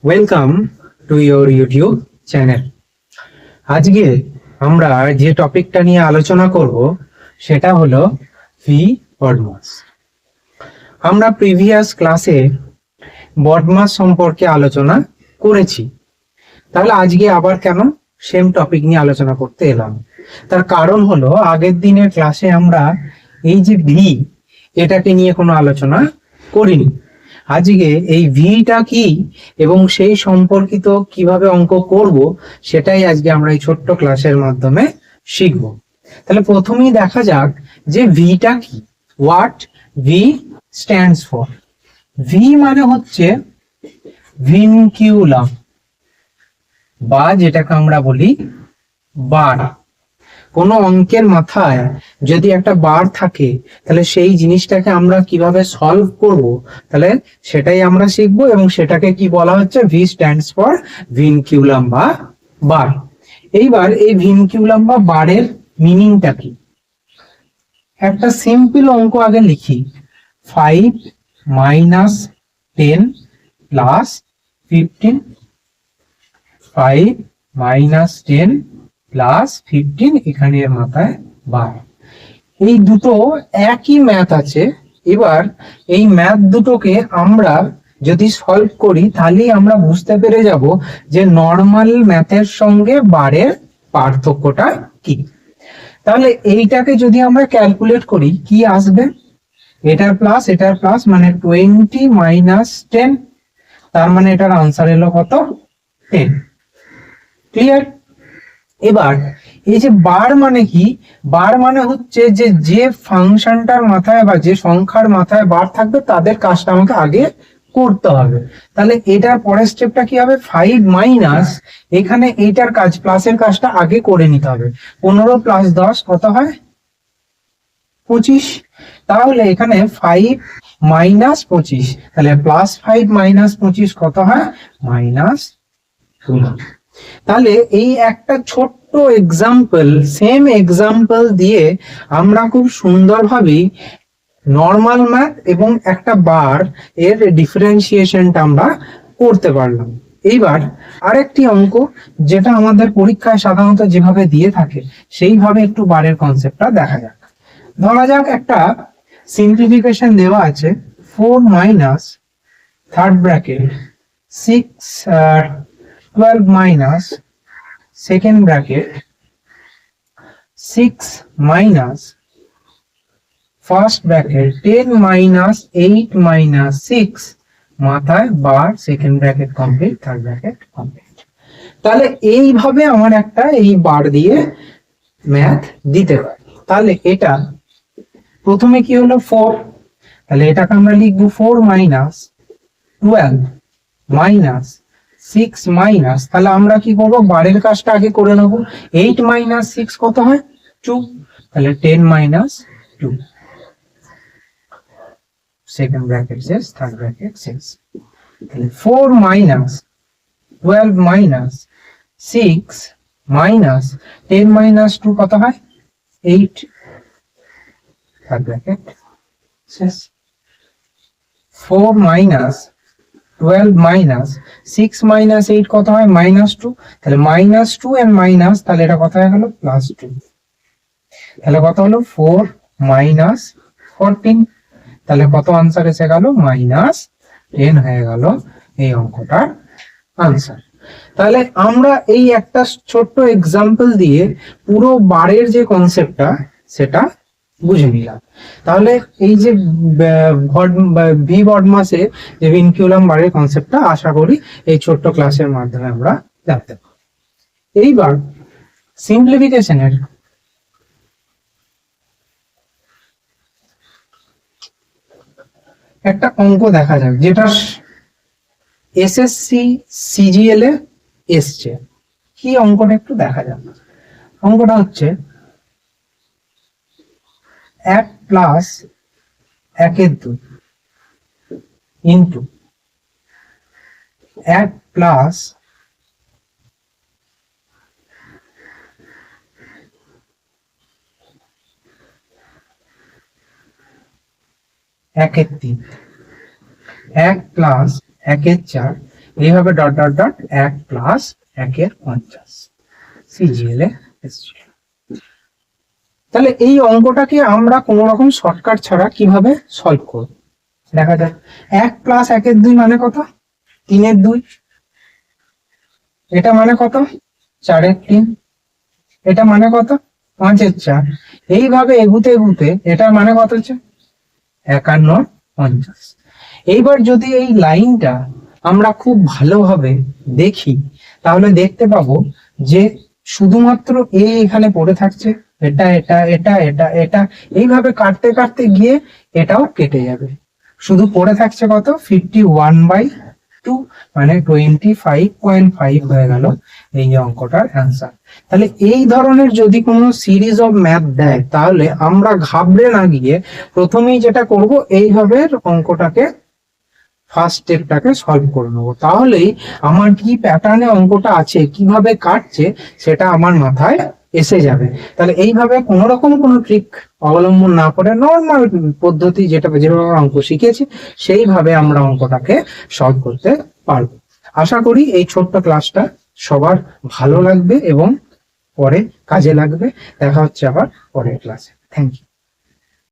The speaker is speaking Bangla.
Welcome to your YouTube channel. আজকে আমরা যে টপিকটা নিয়ে আলোচনা করব সেটা হলো ভি বডমাস। আমরা প্রিভিয়াস ক্লাসে বডমাস সম্পর্কে আলোচনা করেছি, তাহলে আজকে আবার কেন সেম টপিক নিয়ে আলোচনা করতে এলাম? তার কারণ হলো আগের দিনের ক্লাসে আমরা এই যে ভি এটাকে নিয়ে কোনো আলোচনা করিনি। আজকে এই ভিটা কি এবং সেই সম্পর্কিত কিভাবে অঙ্ক করব সেটাই আজকে আমরা এই ছোট্ট ক্লাসের মাধ্যমে শিখব। তাহলে প্রথমেই দেখা যাক যে ভিটা কি। What V stands for. V মানে হচ্ছে ভিনকিউলাম, বা যেটাকে আমরা বলি বার। কোনো অঙ্কের মাথায় যদি একটা বার থাকে তাহলে সেই জিনিসটাকে আমরা কিভাবে সলভ করব, তাহলে সেটাই আমরা শিখবো। এবং সেটাকে কি বলা হচ্ছে? ভি স্ট্যান্ডস ফর ভিনকিউলাম বা বার। এইবার এই ভিনকিউলাম বা বারের মিনিংটা কি? একটা সিম্পল অঙ্ক আগে লিখি। 5 মাইনাস 10 প্লাস 15। 5 মাইনাস 10 প্লাস 15, এখানে এর মাথায় বার। এই দুটো একই ম্যাথ আছে। এবার এই ম্যাথ দুটোকে আমরা যদি সলভ করি তাহলেই আমরা বুঝতে পেরে যাব যে নর্মাল ম্যাথের সঙ্গে বারের পার্থক্যটা কি। তাহলে এইটাকে যদি আমরা ক্যালকুলেট করি কি আসবে? এটার প্লাস মানে 20 মাইনাস 10, তার মানে এটার আনসার এলো কত? 10। ক্লিয়ার? এবার এই যে বার মানে কি? বার মানে হচ্ছে যে যে ফাংশনটার মাথায় বা যে সংখ্যার মাথায় বার থাকবে তাদের কাজটা আমাকে আগে করতে হবে। তাহলে এটার পরের স্টেপটা কি হবে? 5 মাইনাস, এখানে এইটার কাজ প্লাসের কাজটা আগে করে নিতে হবে। 15 প্লাস 10 কত হয়? 25। তাহলে এখানে 5 মাইনাস 25, তাহলে প্লাস 5 মাইনাস 25 কত হয়? মাইনাস 2। তাহলে এই একটা ছোট্ট এক্সাম্পল, সেম এক্সাম্পল দিয়ে আমরা খুব সুন্দরভাবে নর্মাল ম্যাথ এবং একটা বার এর ডিফারেন্সিয়েশনটা আমরা করতে পারলাম। এইবার আরেকটি অঙ্ক যেটা আমাদের পরীক্ষায় সাধারণত যেভাবে দিয়ে থাকে সেইভাবে একটু বারের কনসেপ্টটা দেখা যাক। ধরা যাক একটা সিম্পলিফিকেশন দেওয়া আছে। 4 minus third bracket 6 12 minus second bracket 6 minus first bracket 10 minus 8 minus 6, মাথায় বার, second bracket complete, third bracket complete. তাহলে এইভাবে আমার একটা এই বার দিয়ে ম্যাথ দিতে পারি। তাহলে এটা প্রথমে কি হলো? 4। তাহলে এটাকে আমরা লিখবো 4 মাইনাস 12 মাইনাস 6 মাইনাস, তাহলে আমরা কি করবো? বারের কাজটা আগে করে নেবো। 8 মাইনাস 6 কত হয়? 2। তাহলে 10 মাইনাস 2, সেকেন্ড ব্র্যাকেট শেষ, থার্ড ব্র্যাকেট শেষ। তাহলে 4 মাইনাস 12 মাইনাস 6 মাইনাস 10 মাইনাস 2 কত হয়? 8, থার্ড ব্র্যাকেট শেষ। 4 মাইনাস 12 মাইনাস 6 মাইনাস 8 কত হয়? মাইনাস 2। তাহলে মাইনাস 2 এন্ড মাইনাস, তাহলে এটা কত হয়ে গেল? প্লাস 2। তাহলে কত হলো? 4 মাইনাস 14। তাহলে কত আনসার এসে গেল? মাইনাস 10 হয়ে গেল এই অঙ্কটার আনসার। তাহলে আমরা এই একটা ছোট্ট এক্সাম্পল দিয়ে পুরো বারের যে কনসেপ্টটা সেটা বুঝে নিলাম। তাহলে এই যে ভি বডমাসে যে ভিনকিউলাম বারের কনসেপ্টটা আশা করি এই ছোট্ট ক্লাসের মাধ্যমে আমরা জানতে পারব। এইবার সিম্পলিফিকেশনের একটা অঙ্ক দেখা যাক, যেটা এসএসসি সিজিএল এ এসছে। কি অঙ্কটা একটু দেখা যাক। অঙ্কটা হচ্ছে 1 প্লাস 1/2 ইন্টু 1 প্লাস 1/3, 1 প্লাস 1/4 এইভাবে dot dot dot 1 plus 1/50 CGL এ এসছে। তাহলে এই অঙ্কটাকে আমরা কোন রকম শর্টকাট ছাড়া কিভাবে সলভ করব দেখা যাক। 1 প্লাস 1/2 মানে কত? 3/2। এটা মানে কত? 4/3। এটা মানে কত? 5/4। এইভাবে এগুতে এগুতে এটা মানে কত হচ্ছে? 51/50। এইবার যদি এই লাইনটা আমরা খুব ভালোভাবে দেখি তাহলে দেখতে পাবো যে শুধুমাত্র এ এখানে পড়ে থাকছে, এটা এটা এটা এটা এটা এইভাবে কাটতে কাটতে গিয়ে এটাও কেটে যাবে। শুধু পড়ে থাকছে কত? 51/2 মানে 25.5 হয়ে গেল এই অঙ্কটার অ্যান্সার। তাহলে এই ধরনের যদি কোনো সিরিজ অফ ম্যাথ দেয় তাহলে আমরা ঘাবড়ে না গিয়ে প্রথমেই যেটা করব এইভাবে অঙ্কটাকে ফার্স্ট স্টেপটাকে সলভ করে নেবো। তাহলেই আমার কি প্যাটার্নে অঙ্কটা আছে, কিভাবে কাটছে সেটা আমার মাথায় এসে যাবে। তাহলে এইভাবে কোনো রকম কোনো ট্রিক অবলম্বন না করে নর্মাল পদ্ধতি যেভাবে অঙ্ক শিখেছি সেইভাবে আমরা অঙ্কটাকে সলভ করতে পারবো। আশা করি এই ছোট্ট ক্লাসটা সবার ভালো লাগবে এবং পরে কাজে লাগবে। দেখা হচ্ছে আবার পরের ক্লাসে। Thank you.